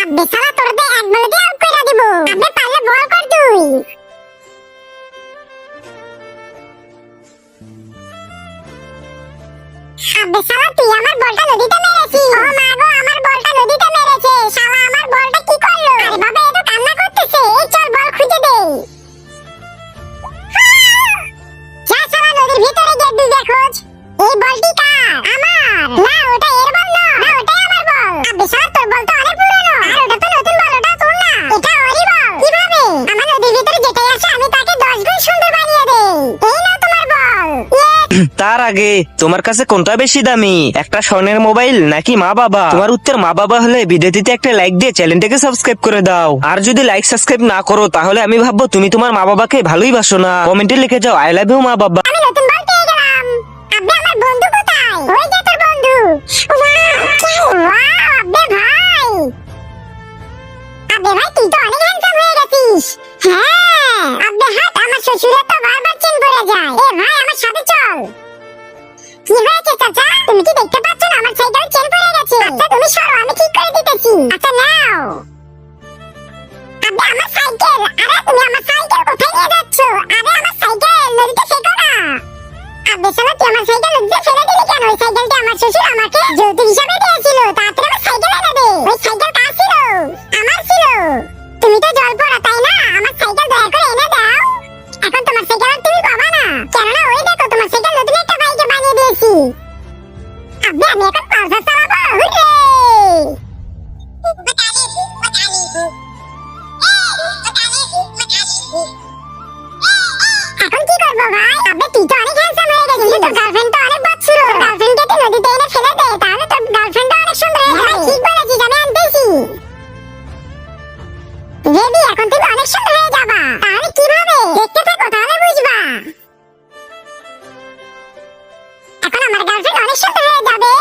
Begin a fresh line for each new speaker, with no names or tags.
আব্বে শালা তোর দে এক বলে দিয়ে আউট কইরা দিব। আব্বে পারলে বল কর তুই। আব্বে শালা তুই আমার বলটা নদীতে মেরেছিস। ও মা গো আমার বলটা নদীতে মেরেছে। শালা আমার বলটা কি করলো? আরে বাবা এ তো কান্না করতেছে। এই চল বল খুঁজে দে। যা শালা নদীর ভিতরে গিয়ে দুইটা খোঁজ। এই বলটি কার? আমার। না ওটা এর বল না। না ওটাই আমার বল। আব্বে শালা তোর বল তো অনেক পুরনো। আর ওটা তো নতুন বল, ওটা তোর না। এটা ওরই বল। কিভাবে? আমার নদীর ভিতরে যেটাই আসে আমি তাকে 10 গুণ সুন্দর বানিয়ে দেই। এই নাও তোমার বল।
তার আগে তোমার কাছে কোনটা বেশি দামি, একটা স্বর্ণের মোবাইল নাকি মা বাবা? তোমার উত্তর মা বাবা হলে ভিডিওটিতে একটা লাইক দিয়ে চ্যানেলটাকে সাবস্ক্রাইব করে দাও। আর যদি লাইক সাবস্ক্রাইব না করো তাহলে আমি ভাববো তুমি তোমার মা বাবাকে ভালোই বাসো না। কমেন্টে লিখে যাও আই লাভ ইউ মা বাবা।
আমি নতুন বল পেয়ে গেলাম। আব্বে আমার বন্ধু কোথায়? ওই যে তোর বন্ধু। ওয়াও আব্বে ভাই। আব্বে ভাই তুই তো অনেক হ্যান্ডসাম হয়ে গেছিস। হ্যাঁ আব্বে হাট, আমার শ্বশুরের তো বারবার চেন পড়ে যায়। এ ভাই আমার সাথে চল। কি হয়েছে চাচা? তুমি কি দেখতে পাচ্ছ না আমার সাইকেল চেন পড়ে গেছে? আচ্ছা তুমি সরো, আমি ঠিক করে দিতেছি। আচ্ছা নাও। আব্বে আমার সাইকেল। আরে তুমি আমার সাইকেল কোথায় নিয়ে যাচ্ছ? আরে আমার সাইকেল নদীতে ফেলো না। আব্বে শালা তুই আমার সাইকেল নদীতে ফেলে দিলি কেন? ওই সাইকেলটা আমার শ্বশুর আমাকে যৌতুক হিসাবে দিয়েছিল। তাড়াতাড়ি আমার সাইকেল এনে দে। ওই সাইকেল কার ছিল? আমার ছিল। তুমি তো জল পড়া তাই না? আমার সাইকেল দয়া করে এনে দাও। এখন তোমার সাইকেল আর তুমি পাবা না, কেননা ওই দেখো তোমার সাইকেল নতুন একটা বাইকে বানিয়ে দিয়েছি। আব্বে আমি এখন পালসার চালাবো। হুররে! এখন কি করবো ভাই? আব্বে তুই তো অনেক হ্যান্ডসাম হয়ে গেছিস, কিন্তু তোর গার্লফ্রেন্ড তো অনেক বাচ্চুর। তোর গার্লফ্রেন্ডকে তুই নদীতে এনে ফেলে দে, তাহলে তোর গার্লফ্রেন্ড অনেক সুন্দর হয়ে যাবে। ঠিক বলেছিস, আমি আনতেছি। বেবি এখন তুমি অনেক সুন্দর হয়ে যাবা। তাহলে কিভাবে? দেখতে থাকো তাহলে বুঝবা। এখন আমার গার্লফ্রেন্ড অনেক সুন্দর হয়ে যাবে।